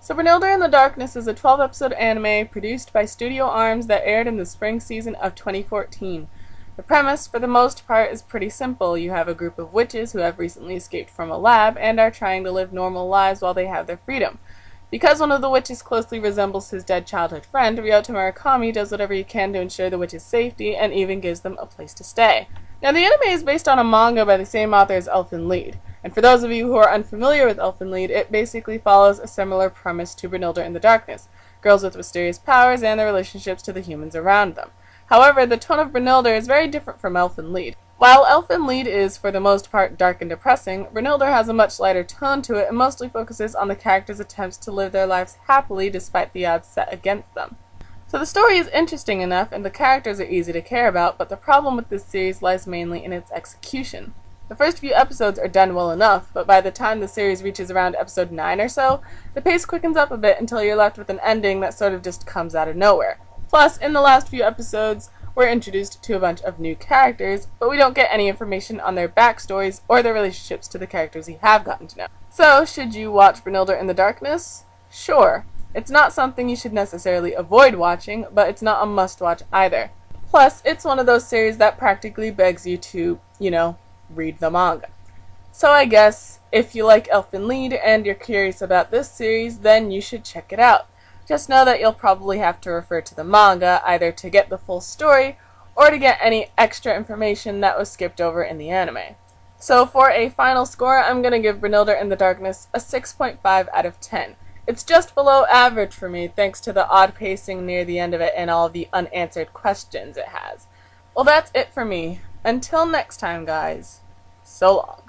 So Brynhildr in the Darkness is a 12-episode anime produced by Studio Arms that aired in the spring season of 2014. The premise, for the most part, is pretty simple. You have a group of witches who have recently escaped from a lab and are trying to live normal lives while they have their freedom. Because one of the witches closely resembles his dead childhood friend, Ryota Murakami does whatever he can to ensure the witches' safety and even gives them a place to stay. Now, the anime is based on a manga by the same author as Elfen Lied. And for those of you who are unfamiliar with Elfen Lied, it basically follows a similar premise to Brynhildr in the Darkness, girls with mysterious powers and their relationships to the humans around them. However, the tone of Brynhildr is very different from Elfen Lied. While Elfen Lied is, for the most part, dark and depressing, Brynhildr has a much lighter tone to it and mostly focuses on the characters' attempts to live their lives happily despite the odds set against them. So the story is interesting enough and the characters are easy to care about, but the problem with this series lies mainly in its execution. The first few episodes are done well enough, but by the time the series reaches around episode 9 or so, the pace quickens up a bit until you're left with an ending that sort of just comes out of nowhere. Plus, in the last few episodes, we're introduced to a bunch of new characters, but we don't get any information on their backstories or their relationships to the characters we have gotten to know. So, should you watch Brynhildr in the Darkness? Sure. It's not something you should necessarily avoid watching, but it's not a must-watch either. Plus, it's one of those series that practically begs you to, read the manga. So I guess, if you like Elfen Lied and you're curious about this series, then you should check it out. Just know that you'll probably have to refer to the manga, either to get the full story, or to get any extra information that was skipped over in the anime. So for a final score, I'm going to give Brynhildr in the Darkness a 6.5 out of 10. It's just below average for me, thanks to the odd pacing near the end of it and all the unanswered questions it has. Well, that's it for me. Until next time, guys. So long.